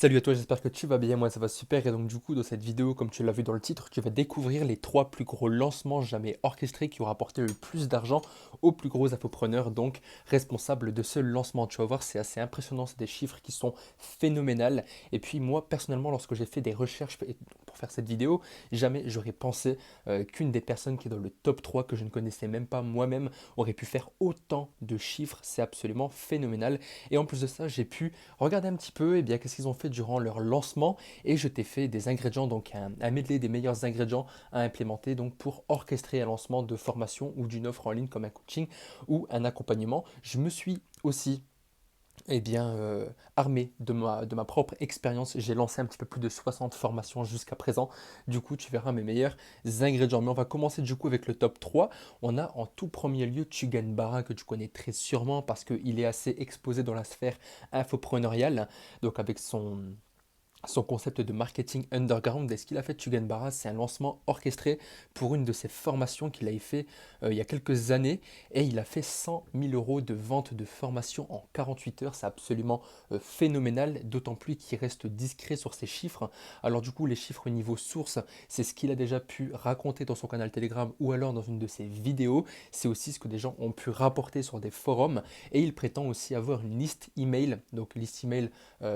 Salut à toi, j'espère que tu vas bien, moi ça va super et donc du coup dans cette vidéo comme tu l'as vu dans le titre, tu vas découvrir les trois plus gros lancements jamais orchestrés qui ont rapporté le plus d'argent aux plus gros infopreneurs donc responsables de ce lancement. Tu vas voir c'est assez impressionnant, c'est des chiffres qui sont phénoménales et puis moi personnellement lorsque j'ai fait des recherches pour faire cette vidéo, jamais j'aurais pensé qu'une des personnes qui est dans le top 3 que je ne connaissais même pas moi-même aurait pu faire autant de chiffres, c'est absolument phénoménal et en plus de ça j'ai pu regardez un petit peu qu'est-ce qu'ils ont fait durant leur lancement et je t'ai fait des ingrédients, donc un medley des meilleurs ingrédients à implémenter donc pour orchestrer un lancement de formation ou d'une offre en ligne comme un coaching ou un accompagnement. Je me suis aussi armé de ma propre expérience. J'ai lancé un petit peu plus de 60 formations jusqu'à présent. Du coup, tu verras mes meilleurs ingrédients. Mais on va commencer du coup avec le top 3. On a en tout premier lieu Tugan Barra que tu connais très sûrement parce qu'il est assez exposé dans la sphère infopreneuriale. Donc avec son concept de marketing underground. Et ce qu'il a fait Tugan Barra, c'est un lancement orchestré pour une de ses formations qu'il avait fait il y a quelques années. Et il a fait 100 000 euros de vente de formation en 48 heures. C'est absolument phénoménal, d'autant plus qu'il reste discret sur ses chiffres. Alors du coup, les chiffres niveau source, c'est ce qu'il a déjà pu raconter dans son canal Telegram ou alors dans une de ses vidéos. C'est aussi ce que des gens ont pu rapporter sur des forums. Et il prétend aussi avoir une liste email, donc liste email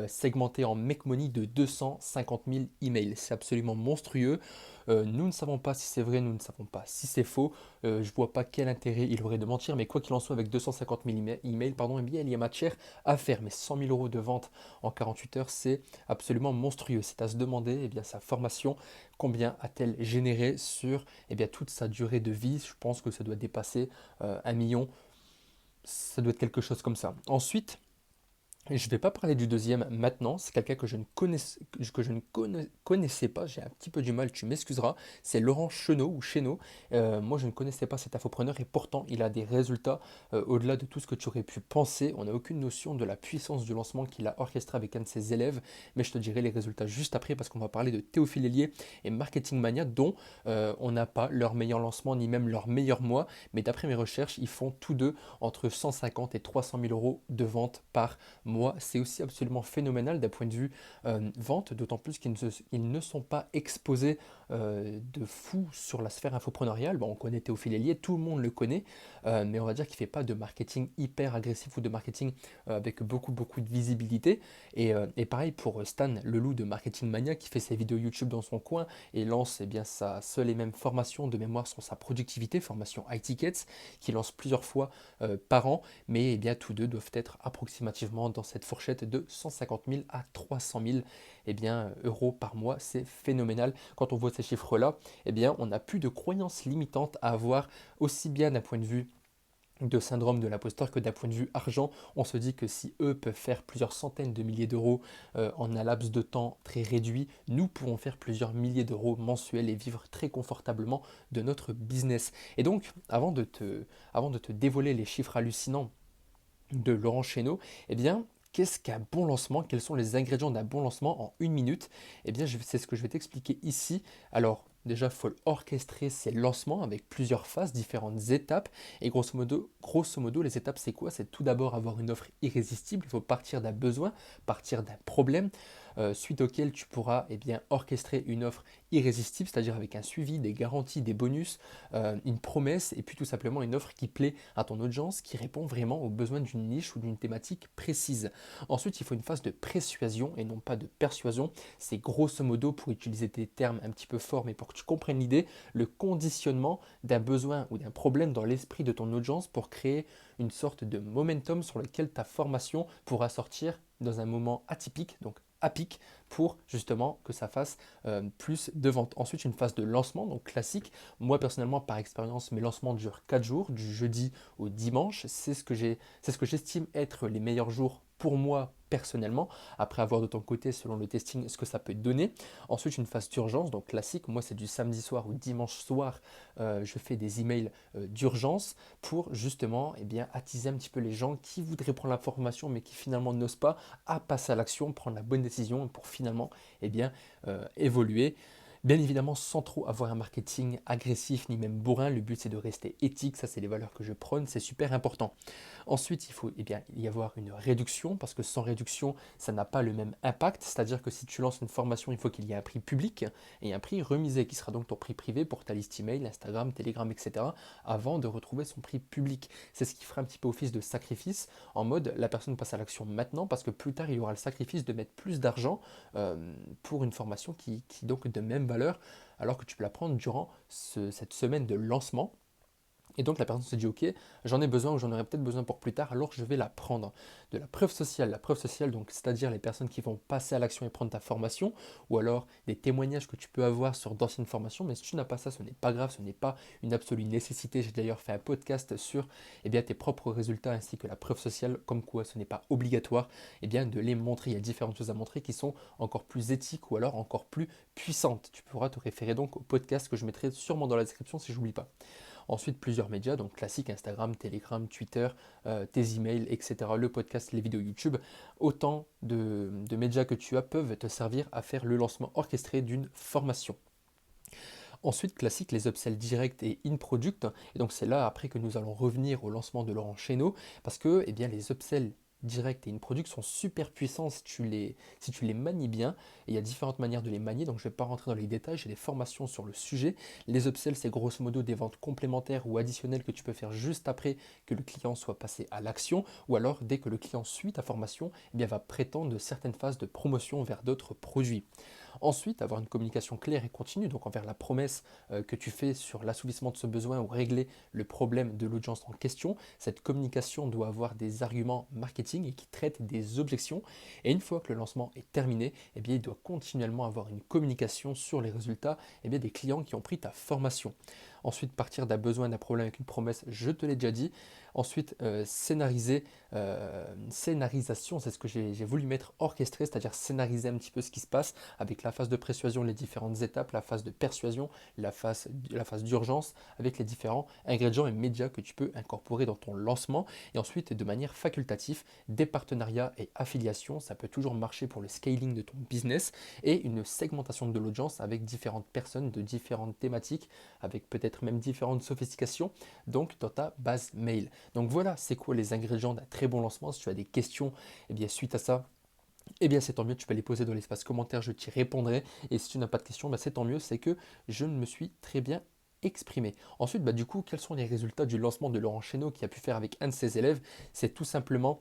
segmenté en Make Money de 250 000 emails. C'est absolument monstrueux. Nous ne savons pas si c'est vrai, nous ne savons pas si c'est faux. Je ne vois pas quel intérêt il aurait de mentir, mais quoi qu'il en soit, avec 250 000 emails, pardon, il y a matière à faire. Mais 100 000 euros de vente en 48 heures, c'est absolument monstrueux. C'est à se demander, sa formation, combien a-t-elle généré sur toute sa durée de vie. Je pense que ça doit dépasser 1 million. Ça doit être quelque chose comme ça. Ensuite, et je ne vais pas parler du deuxième maintenant, c'est quelqu'un que je ne connaissais pas, j'ai un petit peu du mal, tu m'excuseras, c'est Laurent Chenot ou Chénaud. Moi je ne connaissais pas cet infopreneur et pourtant il a des résultats au-delà de tout ce que tu aurais pu penser. On n'a aucune notion de la puissance du lancement qu'il a orchestré avec un de ses élèves, mais je te dirai les résultats juste après parce qu'on va parler de Théophile Hélier et Marketing Mania dont on n'a pas leur meilleur lancement ni même leur meilleur mois, mais d'après mes recherches, ils font tous deux entre 150 et 300 000 euros de vente par moi, c'est aussi absolument phénoménal d'un point de vue vente, d'autant plus qu'ils ne sont pas exposés de fou sur la sphère infopreneuriale. Bon, on connaît Théophile Hélier, tout le monde le connaît, mais on va dire qu'il ne fait pas de marketing hyper agressif ou de marketing avec beaucoup de visibilité. Et pareil pour Stan Leloup de Marketing Mania qui fait ses vidéos YouTube dans son coin et lance sa seule et même formation de mémoire sur sa productivité, formation iTickets, qui lance plusieurs fois par an, mais tous deux doivent être approximativement dans cette fourchette de 150 000 à 300 000 euros par mois. C'est phénoménal. Quand on voit ces chiffres-là, on n'a plus de croyances limitantes à avoir, aussi bien d'un point de vue de syndrome de l'imposteur que d'un point de vue argent. On se dit que si eux peuvent faire plusieurs centaines de milliers d'euros en un laps de temps très réduit, nous pourrons faire plusieurs milliers d'euros mensuels et vivre très confortablement de notre business. Et donc, avant de te dévoiler les chiffres hallucinants de Laurent Chénaud, qu'est-ce qu'un bon lancement? Quels sont les ingrédients d'un bon lancement en 1 minute? C'est ce que je vais t'expliquer ici. Alors, déjà, il faut orchestrer ces lancements avec plusieurs phases, différentes étapes. Et grosso modo, les étapes, c'est quoi? C'est tout d'abord avoir une offre irrésistible. Il faut partir d'un besoin, partir d'un problème, suite auquel tu pourras orchestrer une offre irrésistible, c'est-à-dire avec un suivi, des garanties, des bonus, une promesse, et puis tout simplement une offre qui plaît à ton audience, qui répond vraiment aux besoins d'une niche ou d'une thématique précise. Ensuite, il faut une phase de persuasion et non pas de persuasion. C'est grosso modo, pour utiliser des termes un petit peu forts, mais pour que tu comprennes l'idée, le conditionnement d'un besoin ou d'un problème dans l'esprit de ton audience pour créer une sorte de momentum sur lequel ta formation pourra sortir dans un moment atypique, donc à pic, pour justement que ça fasse plus de ventes. Ensuite, une phase de lancement, donc classique. Moi, personnellement, par expérience, mes lancements durent 4 jours, du jeudi au dimanche. C'est ce que j'estime être les meilleurs jours pour moi personnellement, après avoir de ton côté, selon le testing, ce que ça peut donner. Ensuite, une phase d'urgence, donc classique, moi c'est du samedi soir ou dimanche soir, je fais des emails d'urgence pour justement attiser un petit peu les gens qui voudraient prendre la formation mais qui finalement n'osent pas à passer à l'action, prendre la bonne décision pour finalement évoluer Bien évidemment, sans trop avoir un marketing agressif ni même bourrin, le but c'est de rester éthique, ça c'est les valeurs que je prône, c'est super important. Ensuite, il faut bien, y avoir une réduction, parce que sans réduction, ça n'a pas le même impact, c'est-à-dire que si tu lances une formation, il faut qu'il y ait un prix public et un prix remisé, qui sera donc ton prix privé pour ta liste email, Instagram, Telegram, etc., avant de retrouver son prix public. C'est ce qui fera un petit peu office de sacrifice, en mode la personne passe à l'action maintenant, parce que plus tard, il y aura le sacrifice de mettre plus d'argent pour une formation qui donc de même valeur, alors que tu peux la prendre durant cette semaine de lancement. Et donc la personne se dit ok, j'en ai besoin ou j'en aurai peut-être besoin pour plus tard, alors je vais la prendre. De la preuve sociale, donc c'est-à-dire les personnes qui vont passer à l'action et prendre ta formation, ou alors des témoignages que tu peux avoir sur d'anciennes formations, mais si tu n'as pas ça, ce n'est pas grave, ce n'est pas une absolue nécessité. J'ai d'ailleurs fait un podcast sur tes propres résultats ainsi que la preuve sociale, comme quoi ce n'est pas obligatoire de les montrer. Il y a différentes choses à montrer qui sont encore plus éthiques ou alors encore plus puissantes. Tu pourras te référer donc au podcast que je mettrai sûrement dans la description si je n'oublie pas. Ensuite, plusieurs médias, donc classiques, Instagram, Telegram, Twitter, tes emails, etc., le podcast, les vidéos YouTube. Autant de médias que tu as peuvent te servir à faire le lancement orchestré d'une formation. Ensuite, classique, les upsells directs et in-product. Et donc, c'est là après que nous allons revenir au lancement de Laurent Chéneau, parce que les upsells directs et in-product sont super puissants si tu les manies bien. Et il y a différentes manières de les manier, donc je ne vais pas rentrer dans les détails, j'ai des formations sur le sujet. Les upsells, c'est grosso modo des ventes complémentaires ou additionnelles que tu peux faire juste après que le client soit passé à l'action, ou alors dès que le client suit ta formation, va prétendre de certaines phases de promotion vers d'autres produits. Ensuite, avoir une communication claire et continue, donc envers la promesse que tu fais sur l'assouvissement de ce besoin ou régler le problème de l'audience en question. Cette communication doit avoir des arguments marketing et qui traitent des objections. Et une fois que le lancement est terminé, il doit continuellement avoir une communication sur les résultats des clients qui ont pris ta formation. Ensuite, partir d'un besoin, d'un problème avec une promesse, je te l'ai déjà dit. Ensuite, scénarisation, c'est ce que j'ai voulu mettre orchestré, c'est-à-dire scénariser un petit peu ce qui se passe avec la phase de persuasion, les différentes étapes, la phase de persuasion, la phase d'urgence, avec les différents ingrédients et médias que tu peux incorporer dans ton lancement. Et ensuite, de manière facultative, des partenariats et affiliations, ça peut toujours marcher pour le scaling de ton business, et une segmentation de l'audience avec différentes personnes de différentes thématiques, avec peut-être même différentes sophistications, donc dans ta base mail. Donc voilà, c'est quoi les ingrédients d'un très bon lancement. Si tu as des questions, suite à ça, c'est tant mieux, tu peux les poser dans l'espace commentaire, je t'y répondrai. Et si tu n'as pas de questions, c'est tant mieux, c'est que je me suis très bien exprimé. Ensuite, du coup, quels sont les résultats du lancement de Laurent Chéneau qui a pu faire avec un de ses élèves? C'est tout simplement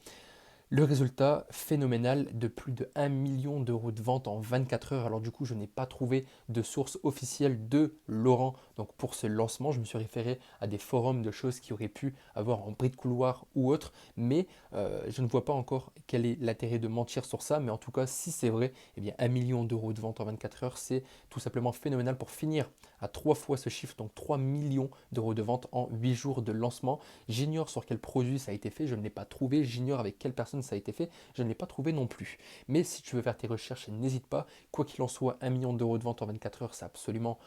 le résultat phénoménal de plus de 1 million d'euros de vente en 24 heures. Alors du coup, je n'ai pas trouvé de source officielle de Laurent. Donc pour ce lancement, je me suis référé à des forums de choses qui auraient pu avoir en bris de couloir ou autre. Mais je ne vois pas encore quel est l'intérêt de mentir sur ça. Mais en tout cas, si c'est vrai, 1 million d'euros de vente en 24 heures, c'est tout simplement phénoménal pour finir à 3 fois ce chiffre. Donc 3 millions d'euros de vente en 8 jours de lancement. J'ignore sur quel produit ça a été fait, je ne l'ai pas trouvé. J'ignore avec quelle personne ça a été fait, je ne l'ai pas trouvé non plus. Mais si tu veux faire tes recherches, n'hésite pas. Quoi qu'il en soit, 1 million d'euros de vente en 24 heures, c'est absolument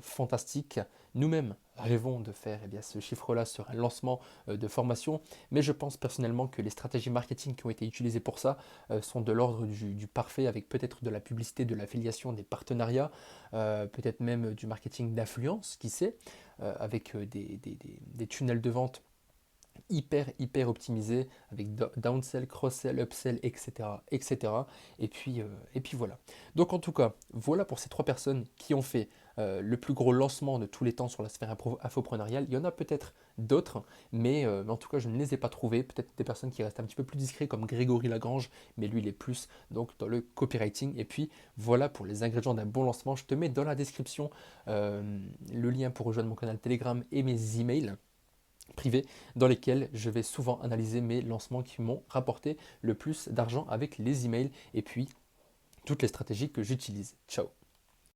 fantastique. Nous-mêmes rêvons de faire ce chiffre-là sur un lancement de formation, mais je pense personnellement que les stratégies marketing qui ont été utilisées pour ça sont de l'ordre du parfait, avec peut-être de la publicité, de l'affiliation, des partenariats, peut-être même du marketing d'influence, qui sait, avec des tunnels de vente hyper optimisé avec downsell, cross-sell, upsell, etc. etc. Et puis voilà. Donc en tout cas, voilà pour ces trois personnes qui ont fait le plus gros lancement de tous les temps sur la sphère infopreneuriale. Il y en a peut-être d'autres, mais en tout cas, je ne les ai pas trouvés. Peut-être des personnes qui restent un petit peu plus discrets comme Grégory Lagrange, mais lui, il est plus donc dans le copywriting. Et puis voilà pour les ingrédients d'un bon lancement. Je te mets dans la description le lien pour rejoindre mon canal Telegram et mes emails privés dans lesquels je vais souvent analyser mes lancements qui m'ont rapporté le plus d'argent avec les emails et puis toutes les stratégies que j'utilise. Ciao.